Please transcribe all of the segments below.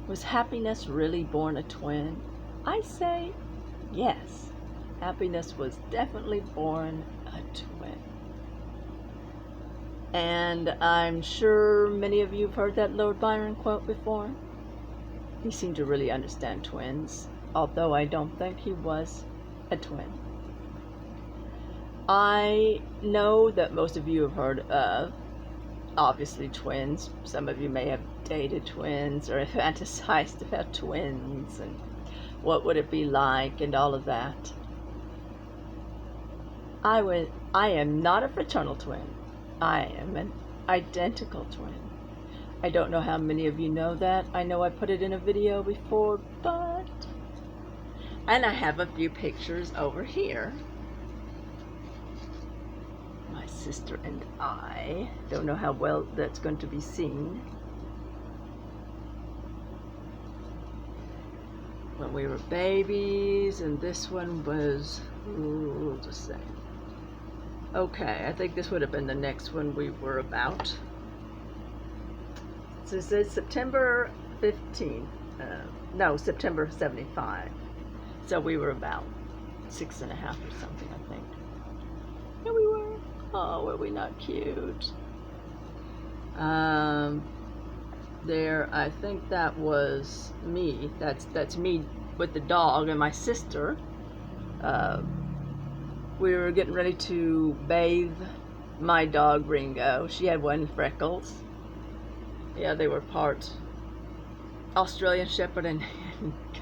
Was happiness really born a twin? I say yes. Happiness was definitely born a twin. And I'm sure many of you have heard that Lord Byron quote before. He seemed to really understand twins, although I don't think he was a twin. I know that most of you have heard of, obviously, twins. Some of you may have dated twins or fantasized about twins and what would it be like and all of that. I am not a fraternal twin. I am an identical twin. I don't know how many of you know that. I know I put it in a video before, but... And I have a few pictures over here. My sister and I. Don't know how well that's going to be seen. When we were babies, and this one was, we'll just say. Okay, I think this would have been the next one we were about. So it says September 15th. No, September 75. So we were about 6.5 or something, I think. Yeah, we were. Oh, were we not cute? There, I think that was me. That's me with the dog and my sister. We were getting ready to bathe my dog Ringo. She had one freckles. Yeah, they were part Australian Shepherd and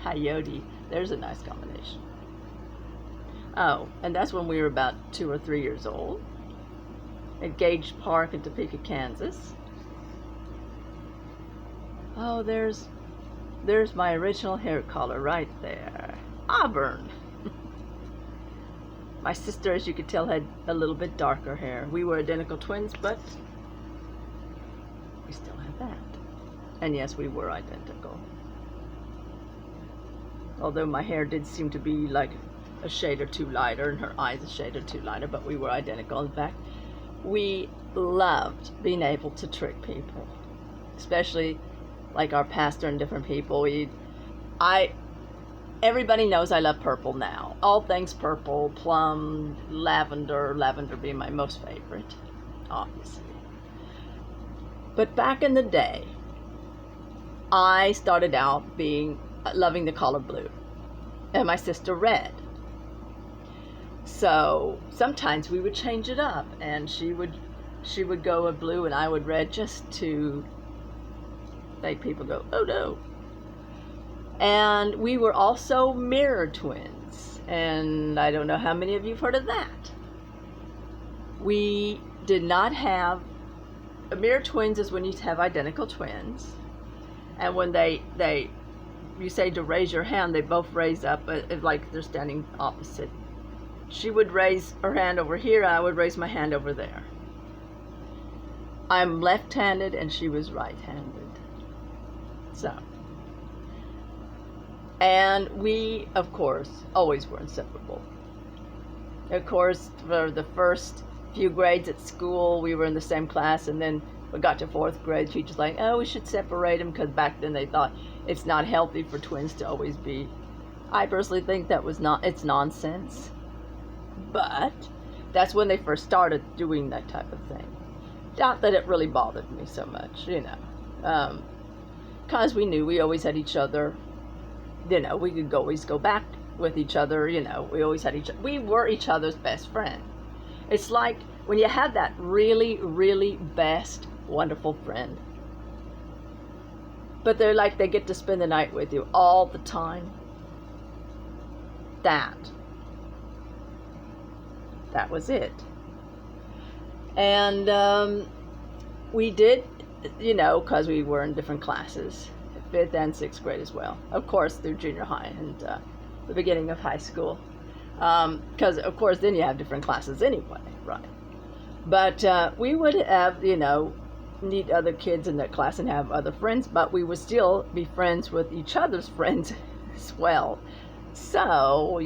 Coyote. There's a nice combination. Oh, and that's when we were about 2 or 3 years old. At Gage Park in Topeka, Kansas. Oh, there's my original hair color right there. Auburn. My sister, as you could tell, had a little bit darker hair. We were identical twins, but we still have that. And yes, we were identical. Although my hair did seem to be like a shade or two lighter, and her eyes a shade or two lighter, but we were identical. In fact, we loved being able to trick people, especially like our pastor and different people. Everybody knows I love purple now. All things purple, plum, lavender being my most favorite, obviously. But back in the day, I started out loving the color blue, and my sister red. So sometimes we would change it up, and she would go with blue and I would red, just to make people go, oh no. And we were also mirror twins, and I don't know how many of you have heard of that. We did not have, mirror twins is when you have identical twins, and when you say to raise your hand, they both raise up, like they're standing opposite. She would raise her hand over here, I would raise my hand over there. I'm left-handed and she was right-handed. So. And we, of course, always were inseparable. Of course, for the first few grades at school, we were in the same class, and then we got to 4th grade, teachers like, oh, we should separate them, because back then they thought it's not healthy for twins to always be. I personally think it's nonsense. But that's when they first started doing that type of thing. Not that it really bothered me so much, because we knew we always had each other. We could always go back with each other, we always had we were each other's best friend. It's like when you have that really, really best, wonderful friend, but they're like, they get to spend the night with you all the time. That was it. And we did, because we were in different classes, 5th and 6th grade as well. Of course, through junior high and the beginning of high school. Because, of course, then you have different classes anyway, right? But we would have, meet other kids in that class and have other friends, but we would still be friends with each other's friends as well. So,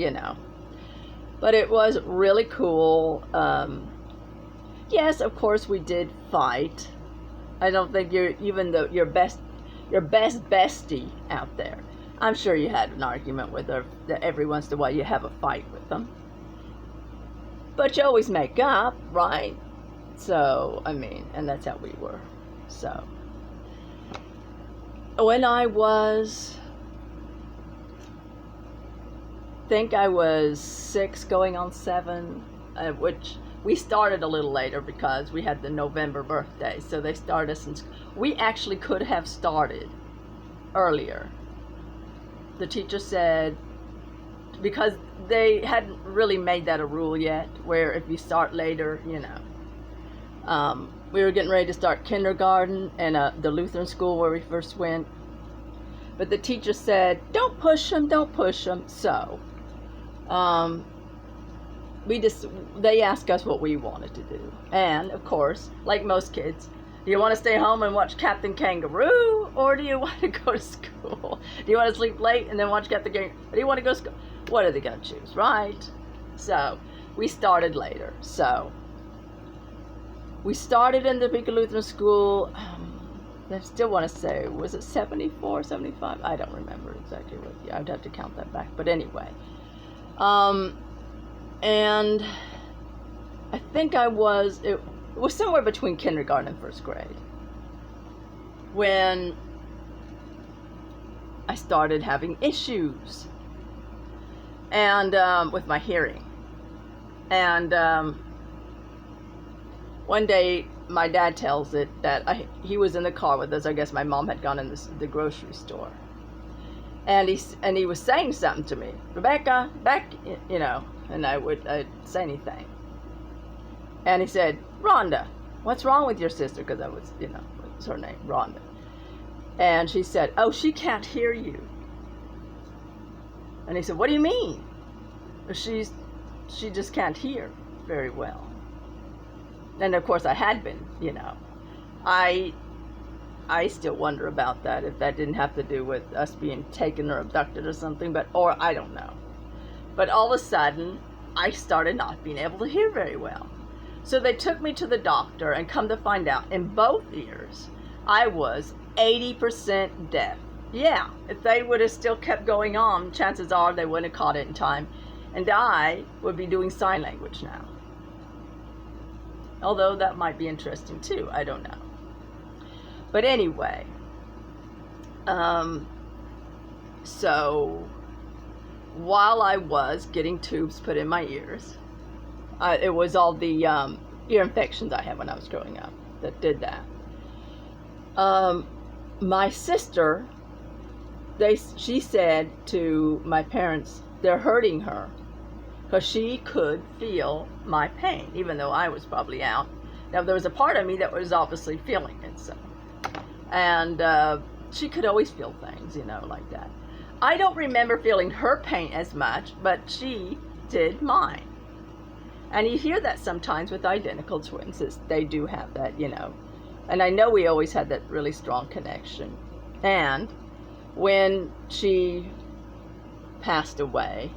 But it was really cool. Yes, of course, we did fight. I don't think your best your best bestie out there. I'm sure you had an argument with her. That every once in a while you have a fight with them. But you always make up, right? So, I mean, and that's how we were. So, when I was, think I was 6 going on 7, which we started a little later because we had the November birthday. So they started us in, we actually could have started earlier. The teacher said, because they hadn't really made that a rule yet, where if you start later, you know. We were getting ready to start kindergarten and the Lutheran school where we first went. But the teacher said, don't push them, don't push them. So, they asked us what we wanted to do. And, of course, like most kids, do you want to stay home and watch Captain Kangaroo? Or do you want to go to school? Do you want to sleep late and then watch Captain Kangaroo? Or do you want to go to school? What are they going to choose, right? So, we started later. So, we started in the Topeka Lutheran School, I still want to say, was it 74, 75? I don't remember exactly what, yeah, I'd have to count that back. But anyway, and I think it was somewhere between kindergarten and first grade when I started having issues and with my hearing. And one day, my dad tells it that he was in the car with us. I guess my mom had gone in the grocery store, and he was saying something to me, Rebecca, back, you know, and I'd say anything, and he said, Rhonda, what's wrong with your sister? Because I was, you know, it's her name, Rhonda, and she said, oh, she can't hear you. And he said, what do you mean? She just can't hear very well. And of course I had been, you know. I still wonder about that, if that didn't have to do with us being taken or abducted or something, or I don't know. But all of a sudden, I started not being able to hear very well. So they took me to the doctor, and come to find out, in both ears, I was 80% deaf. Yeah, if they would have still kept going on, chances are they wouldn't have caught it in time, and I would be doing sign language now. Although that might be interesting too, I don't know. But anyway, so while I was getting tubes put in my ears, it was all the ear infections I had when I was growing up that did that. My sister, she said to my parents, they're hurting her, because she could feel my pain, even though I was probably out. Now, there was a part of me that was obviously feeling it, so. And she could always feel things, you know, like that. I don't remember feeling her pain as much, but she did mine. And you hear that sometimes with identical twins, they do have that, you know. And I know we always had that really strong connection. And when she passed away,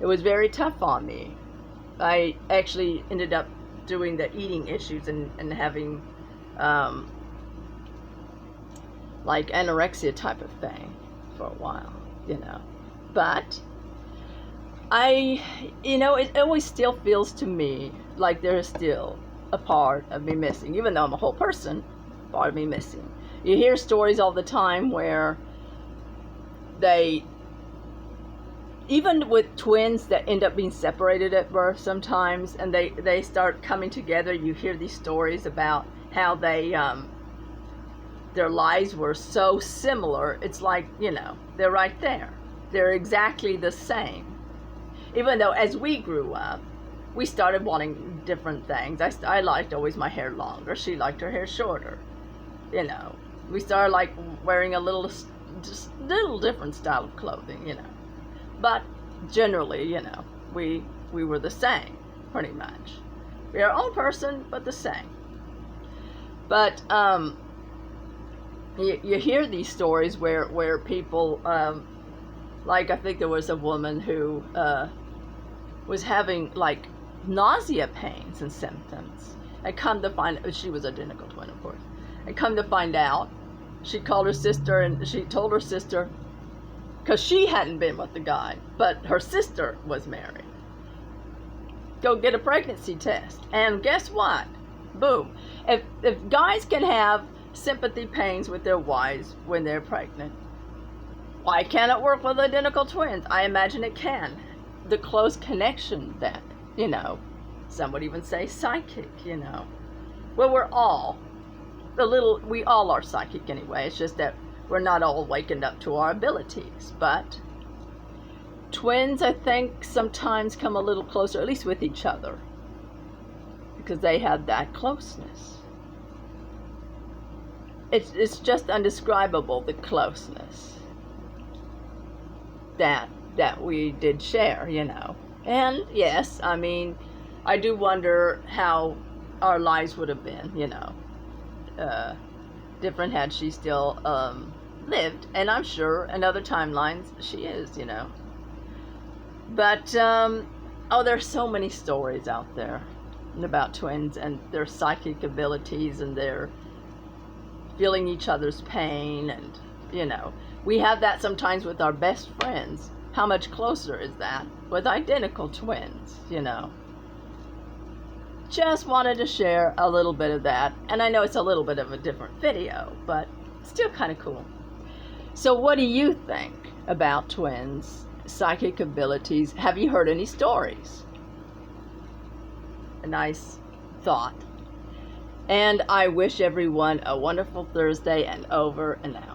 it was very tough on me. I actually ended up doing the eating issues and having like anorexia type of thing for a while, you know. But you know, it always still feels to me like there is still a part of me missing, even though I'm a whole person, part of me missing. You hear stories all the time where even with twins that end up being separated at birth sometimes, and they start coming together, you hear these stories about how their lives were so similar. It's like, you know, they're right there. They're exactly the same. Even though as we grew up, we started wanting different things. I liked always my hair longer. She liked her hair shorter. You know, we started like wearing just little different style of clothing, you know. But generally, you know, we were the same, pretty much. We are our own person, but the same. But you hear these stories where people, like I think there was a woman who was having like nausea pains and symptoms. I come to find, she was identical twin, of course. I come to find out she called her sister and she told her sister, because she hadn't been with the guy, but her sister was married, go get a pregnancy test. And guess what? Boom. If guys can have sympathy pains with their wives when they're pregnant, why can't it work with identical twins? I imagine it can. The close connection that, some would even say psychic, Well, we all are psychic anyway. It's just that we're not all wakened up to our abilities. But twins, I think, sometimes come a little closer, at least with each other, because they have that closeness. It's just undescribable, the closeness that we did share, And yes, I mean, I do wonder how our lives would have been, different had she still lived. And I'm sure in other timelines she is, But, there's so many stories out there about twins and their psychic abilities and their feeling each other's pain. And, we have that sometimes with our best friends. How much closer is that with identical twins, Just wanted to share a little bit of that. And I know it's a little bit of a different video, but still kind of cool. So what do you think about twins, psychic abilities? Have you heard any stories? A nice thought. And I wish everyone a wonderful Thursday, and over and out.